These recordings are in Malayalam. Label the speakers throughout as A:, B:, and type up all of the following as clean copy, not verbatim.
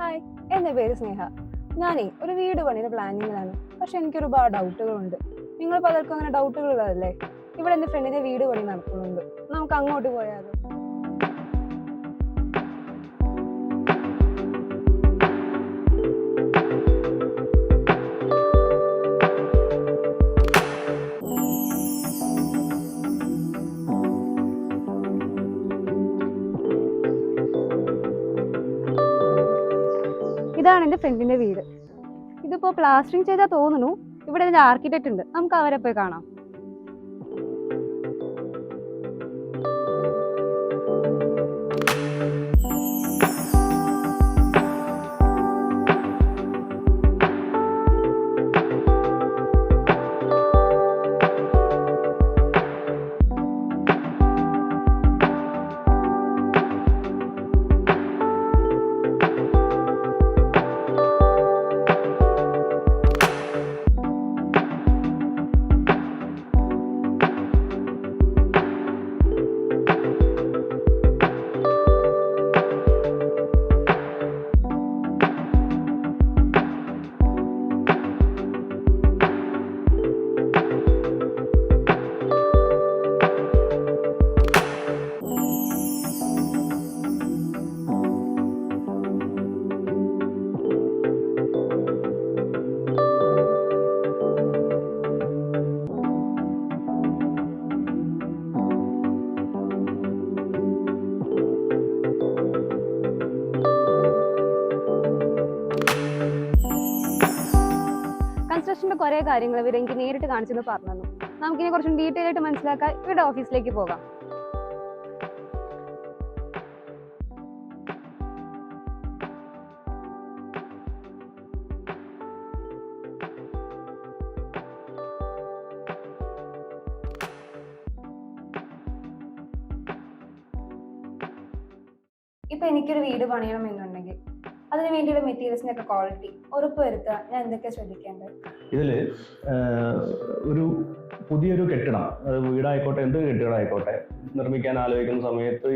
A: ഹായ്, എൻ്റെ പേര് സ്നേഹ. ഞാനേ ഒരു വീട് പണിയുടെ പ്ലാനിങ്ങിലാണ്. പക്ഷെ എനിക്ക് ഒരുപാട് ഡൗട്ടുകളുണ്ട്. നിങ്ങൾ പലർക്കും അങ്ങനെ ഡൗട്ടുകൾ ഉള്ളതല്ലേ? ഇവിടെ എൻ്റെ ഫ്രണ്ടിന്റെ വീട് പണി നടക്കുന്നുണ്ട്. നമുക്ക് അങ്ങോട്ട് പോയാലോ? ഇതാണ് എൻ്റെ ഫ്രണ്ടിന്റെ വീട്. ഇതിപ്പോ പ്ലാസ്റ്ററിങ് ചെയ്താ തോന്നുന്നു. ഇവിടെ ഇതിന്റെ ആർക്കിടെക്ട് ഉണ്ട്, നമുക്ക് അവരെ പോയി കാണാം. കൺസ്ട്രക്ഷന്റെ കുറെ കാര്യങ്ങൾ ഇവർ എനിക്ക് നേരിട്ട് കാണിച്ചെന്ന് പറഞ്ഞു. നമുക്കിനെ കുറച്ചും ഡീറ്റെയിൽ ആയിട്ട് മനസ്സിലാക്കാൻ ഇവരുടെ ഓഫീസിലേക്ക് പോകാം. ഇപ്പൊ എനിക്കൊരു വീട് പണിയണം എന്നുണ്ടെങ്കിൽ അതിന് വേണ്ടിയുള്ള മെറ്റീരിയൽസിന്റെ ഒക്കെ ക്വാളിറ്റി ഉറപ്പ് വരുത്താൻ ഞാൻ എന്തൊക്കെ ശ്രദ്ധിക്കേണ്ടത്?
B: ഇതിൽ ഒരു പുതിയൊരു കെട്ടിടം, അത് വീടായിക്കോട്ടെ എന്തൊരു കെട്ടിടമായിക്കോട്ടെ, നിർമ്മിക്കാൻ ആലോചിക്കുന്ന സമയത്ത്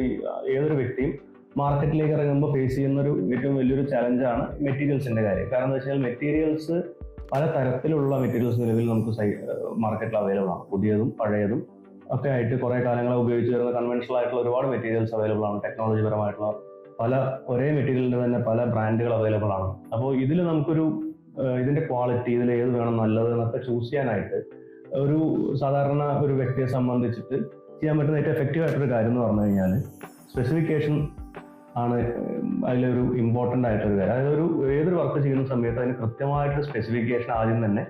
B: ഏതൊരു വ്യക്തിയും മാർക്കറ്റിലേക്ക് ഇറങ്ങുമ്പോൾ ഫേസ് ചെയ്യുന്ന ഒരു ഏറ്റവും വലിയൊരു ചലഞ്ചാണ് മെറ്റീരിയൽസിന്റെ കാര്യം. കാരണം എന്താ വെച്ചാൽ മെറ്റീരിയൽസ് പല തരത്തിലുള്ള മെറ്റീരിയൽസ് നിലവിൽ നമുക്ക് മാർക്കറ്റിൽ അവൈലബിൾ ആണ്. പുതിയതും പഴയതും ഒക്കെ ആയിട്ട് കുറേ കാലങ്ങളെ ഉപയോഗിച്ച് വരുന്ന കൺവെൻഷണൽ ആയിട്ടുള്ള ഒരുപാട് മെറ്റീരിയൽസ് അവൈലബിൾ ആണ്. ടെക്നോളജി പരമായിട്ടുള്ള പല ഒരേ മെറ്റീരിയലിന്റെ തന്നെ പല ബ്രാൻഡുകൾ അവൈലബിൾ ആണ്. അപ്പോൾ ഇതിൽ നമുക്കൊരു ഇതിന്റെ ക്വാളിറ്റി, ഇതിൽ ഏത് വേണം നല്ലത് എന്നൊക്കെ ചൂസ് ചെയ്യാനായിട്ട് ഒരു സാധാരണ ഒരു വ്യക്തിയെ സംബന്ധിച്ചിട്ട് ചെയ്യാൻ പറ്റുന്ന ഏറ്റവും എഫക്റ്റീവ് ആയിട്ടൊരു കാര്യം എന്ന് പറഞ്ഞു കഴിഞ്ഞാൽ സ്പെസിഫിക്കേഷൻ ആണ് അതിലൊരു ഇമ്പോർട്ടൻ്റ് ആയിട്ടൊരു കാര്യം. അതായത് ഏതൊരു വർക്ക് ചെയ്യുന്ന സമയത്ത് അതിന് കൃത്യമായിട്ട് സ്പെസിഫിക്കേഷൻ ആദ്യം തന്നെ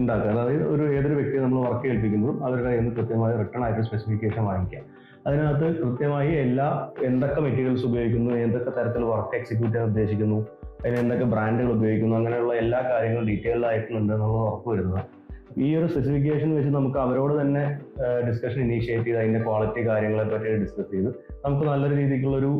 B: ഉണ്ടാക്കുക. അതായത് ഏതൊരു വ്യക്തിയെ നമ്മൾ വർക്ക് ഏൽപ്പിക്കുമ്പോഴും അവരുടെ കയ്യിൽ നിന്ന് കൃത്യമായി റിട്ടേൺ ആയിട്ട് സ്പെസിഫിക്കേഷൻ വാങ്ങിക്കുക. അതിനകത്ത് കൃത്യമായി എന്തൊക്കെ മെറ്റീരിയൽസ് ഉപയോഗിക്കുന്നു, എന്തൊക്കെ തരത്തിൽ വർക്ക് എക്സിക്യൂട്ട് ചെയ്യാൻ ഉദ്ദേശിക്കുന്നു, അതിന് എന്തൊക്കെ ബ്രാൻഡുകൾ ഉപയോഗിക്കുന്നു, അങ്ങനെയുള്ള എല്ലാ കാര്യങ്ങളും ഡീറ്റെയിൽഡ് ആയിട്ടുണ്ട് നമ്മൾ ഉറപ്പ് വരുന്നത്. ഈ ഒരു സ്പെസിഫിക്കേഷൻ വെച്ച് നമുക്ക് അവരോട് തന്നെ ഡിസ്കഷൻ ഇനീഷ്യേറ്റ് ചെയ്ത് അതിന്റെ ക്വാളിറ്റി കാര്യങ്ങളെ പറ്റി ഡിസ്കസ് ചെയ്ത് നമുക്ക് നല്ലൊരു രീതിക്കുള്ളൊരു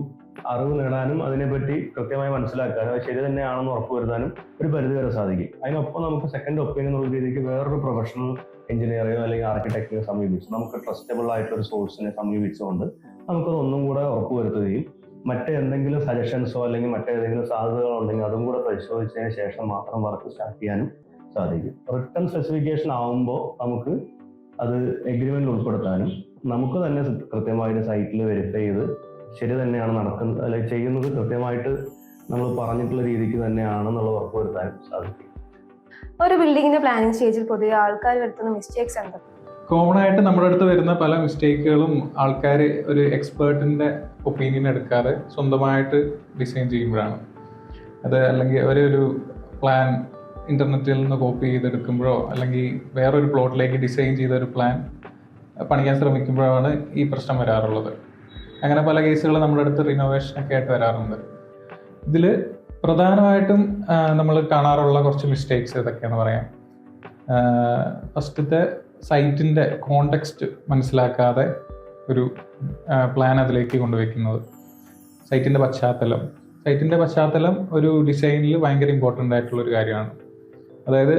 B: അറിവ് നേടാനും അതിനെപ്പറ്റി കൃത്യമായി മനസ്സിലാക്കാനും അത് ശരി തന്നെയാണെന്ന് ഉറപ്പ് വരുത്താനും ഒരു പരിധിവരെ സാധിക്കും. അതിനൊപ്പം നമുക്ക് സെക്കൻഡ് ഒപ്പീനിയൻ എന്നുള്ള രീതിക്ക് വേറൊരു പ്രൊഫഷണൽ എഞ്ചിനീയറെയോ അല്ലെങ്കിൽ ആർക്കിടെക്റ്റിനെ സമീപിച്ച് നമുക്ക് ട്രസ്റ്റബിൾ ആയിട്ടൊരു സോഴ്സിനെ സമീപിച്ചുകൊണ്ട് നമുക്കത് ഒന്നും കൂടെ ഉറപ്പ് വരുത്തുകയും മറ്റെന്തെങ്കിലും സജഷൻസോ അല്ലെങ്കിൽ മറ്റേതെങ്കിലും സാധ്യതകളോ ഉണ്ടെങ്കിൽ അതും കൂടെ പരിശോധിച്ചതിന് ശേഷം മാത്രം വർക്ക് സ്റ്റാർട്ട് ചെയ്യാനും സാധിക്കും. റിട്ടൺ സ്പെസിഫിക്കേഷൻ ആവുമ്പോൾ നമുക്ക് അത് എഗ്രിമെന്റിൽ ഉൾപ്പെടുത്താനും നമുക്ക് തന്നെ കൃത്യമായിട്ട് സൈറ്റിൽ വെരിഫൈ ചെയ്ത് ശരി തന്നെയാണ് നടക്കുന്നത് അല്ലെങ്കിൽ ചെയ്യുന്നത് കൃത്യമായിട്ട് നമ്മൾ പറഞ്ഞിട്ടുള്ള രീതിക്ക് തന്നെയാണെന്നുള്ള ഉറപ്പ് വരുത്താനും സാധിക്കും.
A: ഒരു ബിൽഡിങ്ങിന്റെ പ്ലാനിങ് സ്റ്റേജിൽ പൊതുവെ ആൾക്കാർ വരുത്തുന്ന മിസ്റ്റേക്സ് എന്തൊക്കെ?
C: കോമൺ ആയിട്ട് നമ്മുടെ അടുത്ത് വരുന്ന പല മിസ്റ്റേക്കുകളും ആൾക്കാർ ഒരു എക്സ്പേർട്ടിൻ്റെ ഒപ്പീനിയൻ എടുക്കാതെ സ്വന്തമായിട്ട് ഡിസൈൻ ചെയ്യുമ്പോഴാണ്. അത് അല്ലെങ്കിൽ ഒരു പ്ലാൻ ഇൻ്റർനെറ്റിൽ നിന്ന് കോപ്പി ചെയ്തെടുക്കുമ്പോഴോ അല്ലെങ്കിൽ വേറൊരു പ്ലോട്ടിലേക്ക് ഡിസൈൻ ചെയ്ത ഒരു പ്ലാൻ പണിയാൻ ശ്രമിക്കുമ്പോഴാണ് ഈ പ്രശ്നം വരാറുള്ളത്. അങ്ങനെ പല കേസുകൾ നമ്മുടെ അടുത്ത് റിനോവേഷനൊക്കെ ആയിട്ട് വരാറുണ്ട്. ഇതിൽ പ്രധാനമായിട്ടും നമ്മൾ കാണാറുള്ള കുറച്ച് മിസ്റ്റേക്സ് ഇതൊക്കെയാണെന്ന് പറയാം. ഫസ്റ്റത്തെ സൈറ്റിൻ്റെ കോണ്ടെക്സ്റ്റ് മനസ്സിലാക്കാതെ ഒരു പ്ലാൻ അതിലേക്ക് കൊണ്ടുവയ്ക്കുന്നത്. സൈറ്റിൻ്റെ പശ്ചാത്തലം ഒരു ഡിസൈനിൽ ഭയങ്കര ഇമ്പോർട്ടൻ്റ് ആയിട്ടുള്ളൊരു കാര്യമാണ്. അതായത്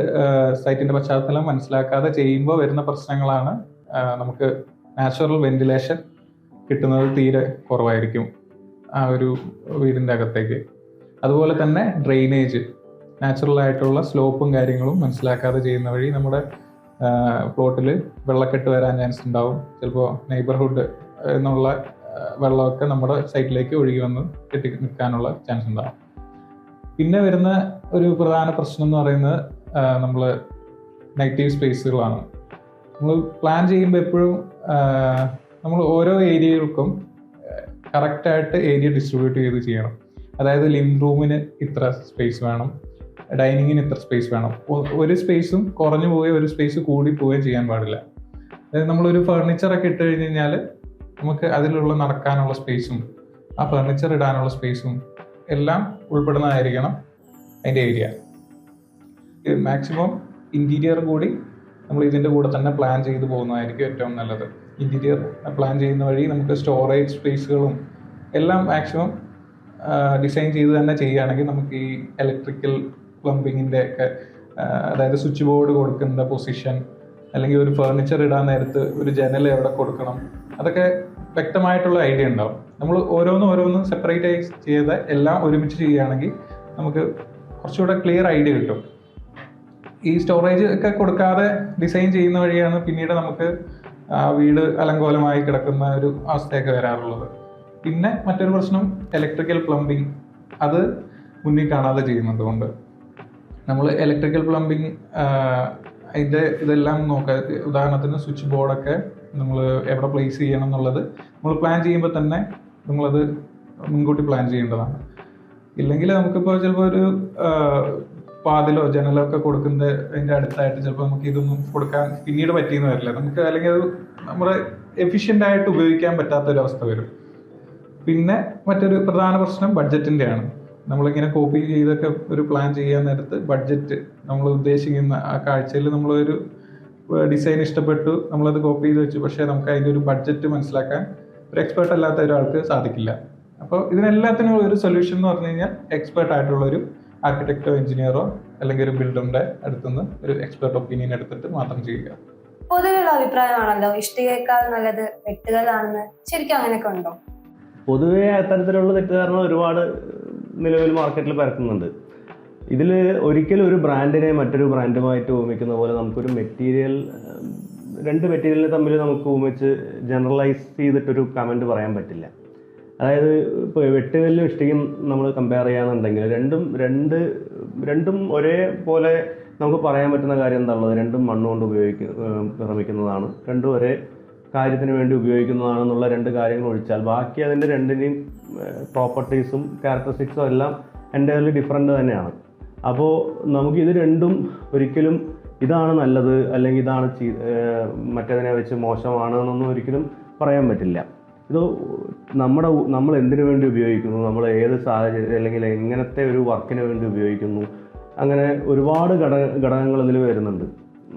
C: സൈറ്റിൻ്റെ പശ്ചാത്തലം മനസ്സിലാക്കാതെ ചെയ്യുമ്പോൾ വരുന്ന പ്രശ്നങ്ങളാണ് നമുക്ക് നാച്ചുറൽ വെന്റിലേഷൻ കിട്ടുന്നത് തീരെ കുറവായിരിക്കും ആ ഒരു വീടിൻ്റെ അകത്തേക്ക്. അതുപോലെ തന്നെ ഡ്രെയിനേജ്, നാച്ചുറൽ ആയിട്ടുള്ള സ്ലോപ്പും കാര്യങ്ങളും മനസ്സിലാക്കാതെ ചെയ്യുന്ന വഴി നമ്മുടെ പ്ലോട്ടിൽ വെള്ളക്കെട്ട് വരാൻ ചാൻസ് ഉണ്ടാവും. ചിലപ്പോൾ നെയ്ബർഹുഡ് എന്നുള്ള വെള്ളമൊക്കെ നമ്മുടെ സൈറ്റിലേക്ക് ഒഴുകി വന്ന് കെട്ടി നിൽക്കാനുള്ള ചാൻസ് ഉണ്ടാവും. പിന്നെ വരുന്ന ഒരു പ്രധാന പ്രശ്നം എന്ന് പറയുന്നത് നമ്മൾ നെഗറ്റീവ് സ്പേസുകളാണ്. നമ്മൾ പ്ലാൻ ചെയ്യുമ്പോൾ എപ്പോഴും നമ്മൾ ഓരോ ഏരിയകൾക്കും കറക്റ്റായിട്ട് ഏരിയ ഡിസ്ട്രിബ്യൂട്ട് ചെയ്ത് ചെയ്യണം. അതായത് ലിവിംഗ് റൂമിന് ഇത്ര സ്പേസ് വേണം, ഡൈനിങ്ങിന് ഇത്ര സ്പേസ് വേണം. ഒരു സ്പേസും കുറഞ്ഞു പോവുകയോ ഒരു സ്പേസ് കൂടി പോവുകയും ചെയ്യാൻ പാടില്ല. അതായത് നമ്മളൊരു ഫർണിച്ചറൊക്കെ ഇട്ട് കഴിഞ്ഞ് കഴിഞ്ഞാൽ നമുക്ക് അതിലുള്ള നടക്കാനുള്ള സ്പേസും ആ ഫർണിച്ചർ ഇടാനുള്ള സ്പേസും എല്ലാം ഉൾപ്പെടുന്നതായിരിക്കണം അതിൻ്റെ ഏരിയ. മാക്സിമം ഇൻറ്റീരിയർ കൂടി നമ്മൾ ഇതിൻ്റെ കൂടെ തന്നെ പ്ലാൻ ചെയ്ത് പോകുന്നതായിരിക്കും ഏറ്റവും നല്ലത്. ഇൻറ്റീരിയർ പ്ലാൻ ചെയ്യുന്ന വഴി നമുക്ക് സ്റ്റോറേജ് സ്പേസുകളും എല്ലാം മാക്സിമം ഡിസൈൻ ചെയ്ത് തന്നെ ചെയ്യുകയാണെങ്കിൽ നമുക്ക് ഈ ഇലക്ട്രിക്കൽ പ്ലംബിങ്ങിൻ്റെ ഒക്കെ അതായത് സ്വിച്ച് ബോർഡ് കൊടുക്കുന്ന പൊസിഷൻ, അല്ലെങ്കിൽ ഒരു ഫർണിച്ചർ ഇടാൻ നേരത്ത് ഒരു ജനൽ എവിടെ കൊടുക്കണം, അതൊക്കെ വ്യക്തമായിട്ടുള്ള ഐഡിയ ഉണ്ടാവും. നമ്മൾ ഓരോന്നും സെപ്പറേറ്റ് ചെയ്ത് എല്ലാം ഒരുമിച്ച് ചെയ്യുകയാണെങ്കിൽ നമുക്ക് കുറച്ചുകൂടെ ക്ലിയർ ഐഡിയ കിട്ടും. ഈ സ്റ്റോറേജ് ഒക്കെ കൊടുക്കാതെ ഡിസൈൻ ചെയ്യുന്ന വഴിയാണ് പിന്നീട് നമുക്ക് വീട് അലങ്കോലമായി കിടക്കുന്ന ഒരു അവസ്ഥയൊക്കെ വരാറുള്ളത്. പിന്നെ മറ്റൊരു പ്രശ്നം ഇലക്ട്രിക്കൽ പ്ലംബിങ്, അത് മുന്നിൽ കാണാതെ ചെയ്യുന്നത് കൊണ്ട് നമ്മൾ ഇലക്ട്രിക്കൽ പ്ലംബിങ് അതിൻ്റെ ഇതെല്ലാം നോക്കുക. ഉദാഹരണത്തിന് സ്വിച്ച് ബോർഡൊക്കെ നമ്മൾ എവിടെ പ്ലേസ് ചെയ്യണം എന്നുള്ളത് നമ്മൾ പ്ലാൻ ചെയ്യുമ്പോൾ തന്നെ നമ്മളത് മുൻകൂട്ടി പ്ലാൻ ചെയ്യേണ്ടതാണ്. ഇല്ലെങ്കിൽ നമുക്കിപ്പോൾ ചിലപ്പോൾ ഒരു വാതിലോ ജനലോ ഒക്കെ കൊടുക്കുന്നത് അതിൻ്റെ അടുത്തായിട്ട് ചിലപ്പോൾ നമുക്ക് ഇതൊന്നും കൊടുക്കാൻ പിന്നീട് പറ്റിയെന്ന് വരില്ല നമുക്ക്, അല്ലെങ്കിൽ അത് നമ്മുടെ എഫിഷ്യൻ്റ് ആയിട്ട് ഉപയോഗിക്കാൻ പറ്റാത്തൊരവസ്ഥ വരും. പിന്നെ മറ്റൊരു പ്രധാന പ്രശ്നം ബഡ്ജറ്റിൻ്റെയാണ്. നമ്മളിങ്ങനെ കോപ്പി ചെയ്തൊക്കെ ഒരു പ്ലാൻ ചെയ്യാൻ നേരത്ത് ബഡ്ജറ്റ്, നമ്മൾ ഉദ്ദേശിക്കുന്ന ആ കാഴ്ചയിൽ നമ്മളൊരു ഡിസൈൻ ഇഷ്ടപ്പെട്ടു, നമ്മളത് കോപ്പി ചെയ്ത് വെച്ചു, പക്ഷേ നമുക്ക് അതിൻ്റെ ഒരു ബഡ്ജറ്റ് മനസ്സിലാക്കാൻ ഒരു എക്സ്പേർട്ട് അല്ലാത്ത ഒരാൾക്ക് സാധിക്കില്ല. അപ്പോൾ ഇതിനെല്ലാത്തിനും ഒരു സൊല്യൂഷൻ എന്ന് പറഞ്ഞു കഴിഞ്ഞാൽ എക്സ്പേർട്ട് ആയിട്ടുള്ളൊരു ആർക്കിടെക്റ്റോ എഞ്ചിനീയറോ അല്ലെങ്കിൽ ഒരു ബിൽഡറിൻ്റെ അടുത്തുനിന്ന് ഒരു എക്സ്പേർട്ട് ഒപ്പീനിയൻ എടുത്തിട്ട് മാത്രം ചെയ്യുക.
A: പൊതുവെയുള്ള അഭിപ്രായമാണല്ലോ ഇഷ്ടികയേക്കാൾ നല്ലത് വെട്ടുകലാണെന്ന്. ശരിക്കും അങ്ങനെയൊക്കെ ഉണ്ടോ?
B: പൊതുവേ അത്തരത്തിലുള്ള തെറ്റിദ്ധാരണ ഒരുപാട് നിലവിൽ മാർക്കറ്റിൽ പരക്കുന്നുണ്ട്. ഇതിൽ ഒരിക്കലും ഒരു ബ്രാൻഡിനെ മറ്റൊരു ബ്രാൻഡുമായിട്ട് ഉപമിക്കുന്ന പോലെ നമുക്കൊരു മെറ്റീരിയൽ, രണ്ട് മെറ്റീരിയലിനെ തമ്മിൽ നമുക്ക് ഉപമിച്ച് ജനറലൈസ് ചെയ്തിട്ടൊരു കമൻറ്റ് പറയാൻ പറ്റില്ല. അതായത് ഇപ്പോൾ വെട്ടുകല്ലും ഇഷ്ടികയും നമ്മൾ കമ്പയർ ചെയ്യാന്നുണ്ടെങ്കിൽ രണ്ടും ഒരേപോലെ നമുക്ക് പറയാൻ പറ്റുന്ന കാര്യം എന്താണുള്ളത്? രണ്ടും മണ്ണുകൊണ്ട് നിർമ്മിക്കുന്നതാണ്, രണ്ടും ഒരേ കാര്യത്തിന് വേണ്ടി ഉപയോഗിക്കുന്നതാണെന്നുള്ള രണ്ട് കാര്യങ്ങൾ ഒഴിച്ചാൽ ബാക്കി അതിൻ്റെ രണ്ടിനെയും പ്രോപ്പർട്ടീസും ക്യാരക്ടറിസ്റ്റിക്സും എല്ലാം എൻ്റയർലി ഡിഫറെൻ്റ് തന്നെയാണ്. അപ്പോൾ നമുക്ക് ഇത് രണ്ടും ഒരിക്കലും ഇതാണ് നല്ലത് അല്ലെങ്കിൽ ഇതാണ് മറ്റേതിനെ വെച്ച് മോശമാണ് എന്നൊന്നും ഒരിക്കലും പറയാൻ പറ്റില്ല. ഇത് നമ്മൾ എന്തിനു വേണ്ടി ഉപയോഗിക്കുന്നു, നമ്മൾ ഏത് സാഹചര്യം അല്ലെങ്കിൽ എങ്ങനത്തെ ഒരു വർക്കിന് വേണ്ടി ഉപയോഗിക്കുന്നു, അങ്ങനെ ഒരുപാട് ഘടകങ്ങൾ ഇതിൽ വരുന്നുണ്ട്.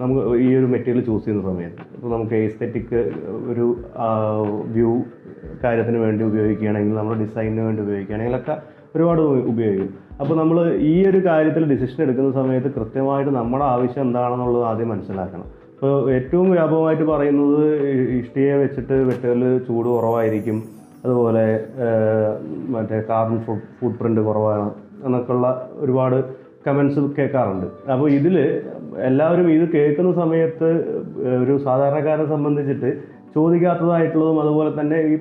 B: നമുക്ക് ഈ ഒരു മെറ്റീരിയൽ ചൂസ് ചെയ്യുന്ന സമയത്ത് ഇപ്പോൾ നമുക്ക് എസ്തെറ്റിക് ഒരു വ്യൂ കാര്യത്തിന് വേണ്ടി ഉപയോഗിക്കുകയാണെങ്കിൽ, നമ്മൾ ഡിസൈനിന് വേണ്ടി ഉപയോഗിക്കുകയാണെങ്കിലൊക്കെ ഒരുപാട് ഉപയോഗിക്കും. അപ്പോൾ നമ്മൾ ഈ ഒരു കാര്യത്തിൽ ഡിസിഷൻ എടുക്കുന്ന സമയത്ത് കൃത്യമായിട്ട് നമ്മുടെ ആവശ്യം എന്താണെന്നുള്ളത് ആദ്യം മനസ്സിലാക്കണം. ഇപ്പോൾ ഏറ്റവും വ്യാപകമായിട്ട് പറയുന്നത് ഇഷ്ടികയെ വെച്ചിട്ട് വെട്ടുകല്ല് ചൂട് കുറവായിരിക്കും, അതുപോലെ മറ്റേ കാർബൺ ഫുട് പ്രിൻ്റ് കുറവാണ് എന്നൊക്കെയുള്ള ഒരുപാട് കമൻസ് കേൾക്കാറുണ്ട്. അപ്പോൾ ഇതിൽ എല്ലാവരും ഇത് കേൾക്കുന്ന സമയത്ത് ഒരു സാധാരണക്കാരനെ സംബന്ധിച്ചിട്ട് ചോദിക്കാത്തതായിട്ടുള്ളതും അതുപോലെ തന്നെ ഈ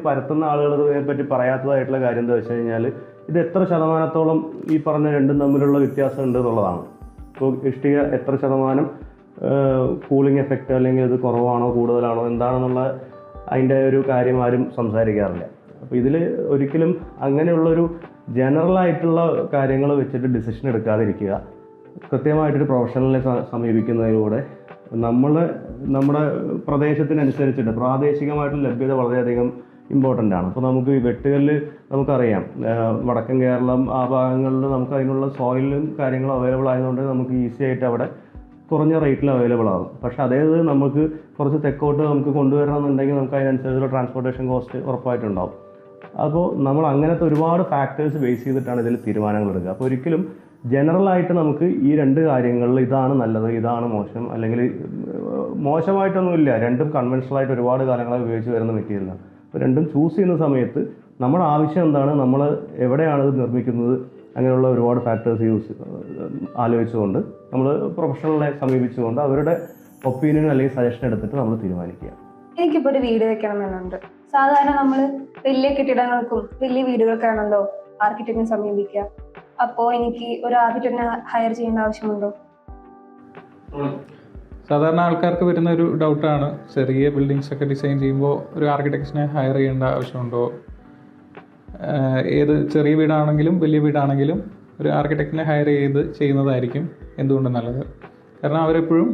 B: പരത്തുന്ന ആളുകളെ പറ്റി പറയാത്തതായിട്ടുള്ള കാര്യം എന്താ വെച്ച് കഴിഞ്ഞാൽ, ഇത് എത്ര ശതമാനത്തോളം ഈ പറഞ്ഞ രണ്ടും തമ്മിലുള്ള വ്യത്യാസം ഉണ്ട് എന്നുള്ളതാണ്. ഇപ്പോൾ ഇഷ്ടിക എത്ര ശതമാനം കൂളിംഗ് എഫക്റ്റ് അല്ലെങ്കിൽ ഇത് കുറവാണോ കൂടുതലാണോ എന്താണെന്നുള്ള അതിൻ്റെ ഒരു കാര്യം ആരും സംസാരിക്കാറില്ല. അപ്പോൾ ഇതിൽ ഒരിക്കലും അങ്ങനെയുള്ളൊരു ജനറലായിട്ടുള്ള കാര്യങ്ങൾ വെച്ചിട്ട് ഡിസിഷൻ എടുക്കാതിരിക്കുക. കൃത്യമായിട്ടൊരു പ്രൊഫഷണലിനെ സമീപിക്കുന്നതിലൂടെ നമ്മുടെ പ്രദേശത്തിനനുസരിച്ചിട്ട് പ്രാദേശികമായിട്ടുള്ള ലഭ്യത വളരെയധികം ഇമ്പോർട്ടൻ്റ് ആണ്. അപ്പോൾ നമുക്ക് ഈ വെട്ടുകല്ല് നമുക്കറിയാം, വടക്കൻ കേരളം ആ ഭാഗങ്ങളിൽ നമുക്ക് അതിനുള്ള സോയിലും കാര്യങ്ങളും അവൈലബിൾ ആയതുകൊണ്ട് നമുക്ക് ഈസി ആയിട്ട് അവിടെ കുറഞ്ഞ റേറ്റിൽ അവൈലബിൾ ആകും. പക്ഷേ അതേത് നമുക്ക് കുറച്ച് തെക്കോട്ട് നമുക്ക് കൊണ്ടുവരണമെന്നുണ്ടെങ്കിൽ നമുക്ക് അതിനനുസരിച്ചുള്ള ട്രാൻസ്പോർട്ടേഷൻ കോസ്റ്റ് ഉറപ്പായിട്ടുണ്ടാവും. അപ്പോൾ നമ്മൾ അങ്ങനത്തെ ഒരുപാട് ഫാക്ടേഴ്സ് ബേസ് ചെയ്തിട്ടാണ് ഇതിൽ തീരുമാനങ്ങൾ എടുക്കുക. അപ്പോൾ ഒരിക്കലും ജനറലായിട്ട് നമുക്ക് ഈ രണ്ട് കാര്യങ്ങളിൽ ഇതാണ് നല്ലത് ഇതാണ് മോശം അല്ലെങ്കിൽ മോശമായിട്ടൊന്നുമില്ല, രണ്ടും കൺവെൻഷണലായിട്ട് ഒരുപാട് കാലങ്ങളായി ഉപയോഗിച്ച് വരുന്ന മെറ്റീരിയലാണ്. അപ്പോൾ രണ്ടും ചൂസ് ചെയ്യുന്ന സമയത്ത് നമ്മുടെ ആവശ്യം എന്താണ്, നമ്മൾ എവിടെയാണ് ഇത് നിർമ്മിക്കുന്നത്, അങ്ങനെയുള്ള ഒരുപാട് ഫാക്ടേഴ്സ് ആലോചിച്ചുകൊണ്ട് നമ്മൾ പ്രൊഫഷണലിനെ സമീപിച്ചുകൊണ്ട് അവരുടെ ഒപ്പീനിയൻ അല്ലെങ്കിൽ സജഷൻ എടുത്തിട്ട് നമ്മൾ തീരുമാനിക്കുക.
A: എനിക്കിപ്പോൾ ഒരു വീട് വെക്കണമെന്നുണ്ട്. സാധാരണ നമ്മൾ വലിയ കെട്ടിടങ്ങൾക്കും വലിയ വീടുകൾക്കാണല്ലോ ആർക്കിടെക്റ്റിനെ സമീപിക്കുക. അപ്പോൾ എനിക്ക് ഒരു ആർക്കിടെക്റ്റിനെ ഹയർ ചെയ്യേണ്ട ആവശ്യമുണ്ടോ?
C: സാധാരണ ആൾക്കാർക്ക് വരുന്ന ഒരു ഡൗട്ടാണ്, ചെറിയ ബിൽഡിങ്സ് ഒക്കെ ഡിസൈൻ ചെയ്യുമ്പോൾ ഒരു ആർക്കിടെക്റ്റിനെ ഹയർ ചെയ്യേണ്ട ആവശ്യമുണ്ടോ. ഏത് ചെറിയ വീടാണെങ്കിലും വലിയ വീടാണെങ്കിലും ഒരു ആർക്കിടെക്റ്റിനെ ഹയർ ചെയ്ത് ചെയ്യുന്നതായിരിക്കും എന്തുകൊണ്ടും നല്ലത്. കാരണം അവരെപ്പോഴും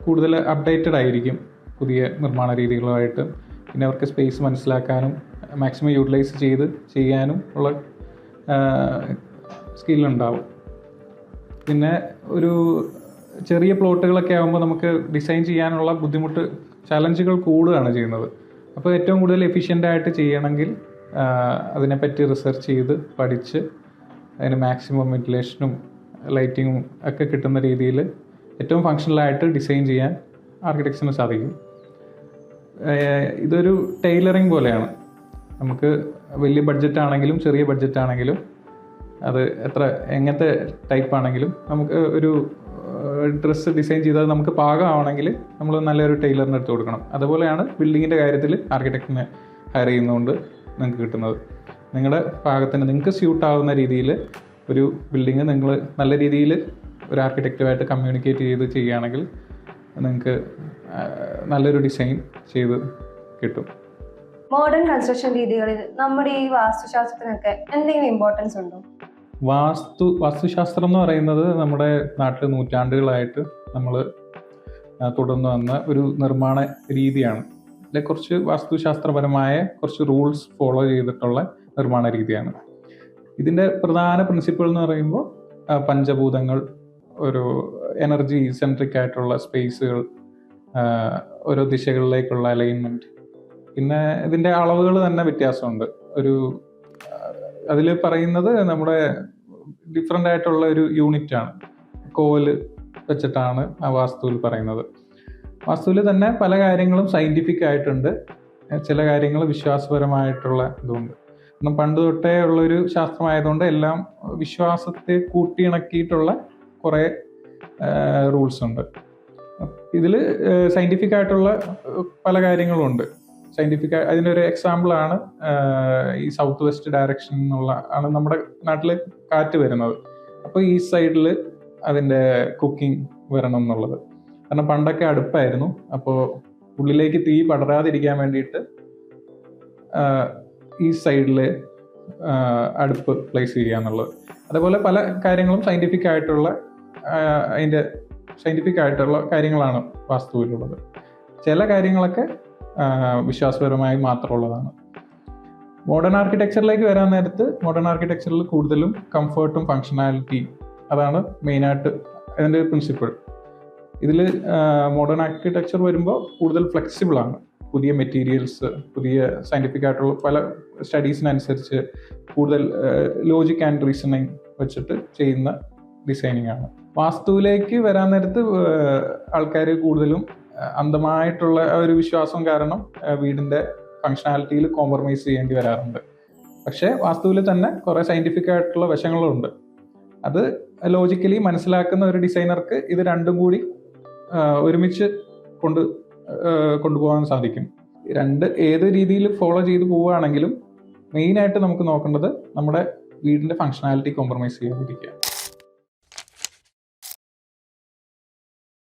C: കൂടുതൽ അപ്ഡേറ്റഡ് ആയിരിക്കും പുതിയ നിർമ്മാണ രീതികളുമായിട്ട്. പിന്നെ അവർക്ക് സ്പേസ് മനസ്സിലാക്കാനും മാക്സിമം യൂട്ടിലൈസ് ചെയ്ത് ചെയ്യാനും ഉള്ള സ്കില്ലുണ്ടാവും. പിന്നെ ഒരു ചെറിയ പ്ലോട്ടുകളൊക്കെ ആകുമ്പോൾ നമുക്ക് ഡിസൈൻ ചെയ്യാനുള്ള ബുദ്ധിമുട്ട്, ചലഞ്ചുകൾ കൂടുകയാണ് ചെയ്യുന്നത്. അപ്പോൾ ഏറ്റവും കൂടുതൽ എഫിഷ്യൻ്റായിട്ട് ചെയ്യണമെങ്കിൽ അതിനെപ്പറ്റി റിസർച്ച് ചെയ്ത് പഠിച്ച് അതിന് മാക്സിമം വെന്റിലേഷനും ലൈറ്റിങ്ങും ഒക്കെ കിട്ടുന്ന രീതിയിൽ ഏറ്റവും ഫങ്ഷണലായിട്ട് ഡിസൈൻ ചെയ്യാൻ ആർക്കിടെക്ചറിന് സാധിക്കും. ഇതൊരു ടൈലറിങ് പോലെയാണ്. നമുക്ക് വലിയ ബഡ്ജറ്റ് ആണെങ്കിലും ചെറിയ ബഡ്ജറ്റ് ആണെങ്കിലും അത് എങ്ങനത്തെ ടൈപ്പ് ആണെങ്കിലും നമുക്ക് ഒരു ഡ്രസ്സ് ഡിസൈൻ ചെയ്താൽ നമുക്ക് പാകമാണെങ്കിൽ നമ്മൾ നല്ലൊരു ടൈലറിന് എടുത്ത് കൊടുക്കണം. അതുപോലെയാണ് ബിൽഡിങ്ങിൻ്റെ കാര്യത്തിൽ ആർക്കിടെക്റ്റിനെ ഹയർ ചെയ്യുന്നതുകൊണ്ട് നിങ്ങൾക്ക് കിട്ടുന്നത്. നിങ്ങളുടെ പാകത്തിന് നിങ്ങൾക്ക് സ്യൂട്ടാവുന്ന രീതിയിൽ ഒരു ബിൽഡിങ് നിങ്ങൾ നല്ല രീതിയിൽ ഒരു ആർക്കിടെക്റ്റുമായിട്ട് കമ്മ്യൂണിക്കേറ്റ് ചെയ്ത് ചെയ്യുകയാണെങ്കിൽ നിങ്ങൾക്ക് നല്ലൊരു ഡിസൈൻ ചെയ്ത് കിട്ടും.
A: മോഡേൺ കൺസ്ട്രക്ഷൻ രീതികളിൽ നമ്മുടെ ഈ വാസ്തുശാസ്ത്രത്തിനൊക്കെ എന്തെങ്കിലും ഇമ്പോർട്ടൻസ് ഉണ്ടോ?
C: വാസ്തുശാസ്ത്രം എന്ന് പറയുന്നത് നമ്മുടെ നാട്ടിൽ നൂറ്റാണ്ടുകളായിട്ട് നമ്മൾ തുടർന്ന് വന്ന ഒരു നിർമ്മാണ രീതിയാണ്. ഇതിലെ കുറച്ച് വാസ്തുശാസ്ത്രപരമായ കുറച്ച് റൂൾസ് ഫോളോ ചെയ്തിട്ടുള്ള നിർമ്മാണ രീതിയാണ്. ഇതിൻ്റെ പ്രധാന പ്രിൻസിപ്പിൾ എന്ന് പറയുമ്പോൾ പഞ്ചഭൂതങ്ങൾ, ഒരു എനർജി സെൻട്രിക് ആയിട്ടുള്ള സ്പേസുകൾ, ഓരോ ദിശകളിലേക്കുള്ള അലൈൻമെൻറ്റ്, പിന്നെ ഇതിൻ്റെ അളവുകൾ തന്നെ വ്യത്യാസമുണ്ട്. അതിൽ പറയുന്നത് നമ്മുടെ ഡിഫറെൻ്റ് ആയിട്ടുള്ള ഒരു യൂണിറ്റാണ്, കോല് വെച്ചിട്ടാണ് ആ വാസ്തുവിൽ പറയുന്നത്. വാസ്തുവിൽ തന്നെ പല കാര്യങ്ങളും സയൻറ്റിഫിക് ആയിട്ടുണ്ട്, ചില കാര്യങ്ങൾ വിശ്വാസപരമായിട്ടുള്ള ഇതുണ്ട്. കാരണം പണ്ട് തൊട്ടേ ഉള്ളൊരു ശാസ്ത്രമായതുകൊണ്ട് എല്ലാം വിശ്വാസത്തെ കൂട്ടിയിണക്കിയിട്ടുള്ള കുറേ റൂൾസ് ഉണ്ട്. ഇതിൽ സയൻറ്റിഫിക് ആയിട്ടുള്ള പല കാര്യങ്ങളുണ്ട്. അതിൻ്റെ ഒരു എക്സാമ്പിളാണ് ഈ സൗത്ത് വെസ്റ്റ് ഡയറക്ഷൻ ആണ് നമ്മുടെ നാട്ടിൽ കാറ്റ് വരുന്നത്. അപ്പോൾ ഈ സൈഡിൽ അതിൻ്റെ കുക്കിംഗ് വരണം എന്നുള്ളത്. കാരണം പണ്ടൊക്കെ അടുപ്പായിരുന്നു, അപ്പോൾ ഉള്ളിലേക്ക് തീ പടരാതിരിക്കാൻ വേണ്ടിയിട്ട് ഈ സൈഡിൽ അടുപ്പ് പ്ലേസ് ചെയ്യുക എന്നുള്ളത്. അതേപോലെ പല കാര്യങ്ങളും സയൻറ്റിഫിക് ആയിട്ടുള്ള കാര്യങ്ങളാണ് വാസ്തുവിലുള്ളത്. ചില കാര്യങ്ങളൊക്കെ വിശ്വാസപരമായി മാത്രമുള്ളതാണ്. മോഡേൺ ആർക്കിടെക്ചറിലേക്ക് വരാൻ നേരത്ത് മോഡേൺ ആർക്കിടെക്ചറിൽ കൂടുതലും കംഫർട്ടും ഫങ്ഷണാലിറ്റി, അതാണ് മെയിനായിട്ട് അതിൻ്റെ പ്രിൻസിപ്പിൾ. ഇതിൽ മോഡേൺ ആർക്കിടെക്ചർ വരുമ്പോൾ കൂടുതൽ ഫ്ലെക്സിബിളാണ്. പുതിയ മെറ്റീരിയൽസ്, പുതിയ സയൻറ്റിഫിക് ആയിട്ടുള്ള പല സ്റ്റഡീസിനനുസരിച്ച് കൂടുതൽ ലോജിക് ആൻഡ് റീസണിങ് വെച്ചിട്ട് ചെയ്യുന്ന ഡിസൈനിങ് ആണ്. വാസ്തുവിലേക്ക് വരാൻ നേരത്ത് ആൾക്കാർ കൂടുതലും അന്ധമായിട്ടുള്ള ഒരു വിശ്വാസം കാരണം വീടിൻ്റെ ഫങ്ഷണാലിറ്റിയിൽ കോംപ്രമൈസ് ചെയ്യേണ്ടി വരാറുണ്ട്. പക്ഷേ വാസ്തുവിൽ തന്നെ കുറേ സയൻറ്റിഫിക് ആയിട്ടുള്ള വശങ്ങളുണ്ട്. അത് ലോജിക്കലി മനസ്സിലാക്കുന്ന ഒരു ഡിസൈനർക്ക് ഇത് രണ്ടും കൂടി ഒരുമിച്ച് കൊണ്ടുപോകാൻ സാധിക്കും. ഏത് രീതിയിൽ ഫോളോ ചെയ്ത് പോവുകയാണെങ്കിലും മെയിനായിട്ട് നമുക്ക് നോക്കേണ്ടത് നമ്മുടെ വീടിൻ്റെ ഫങ്ഷണാലിറ്റി കോംപ്രമൈസ് ചെയ്യാതിരിക്കുക.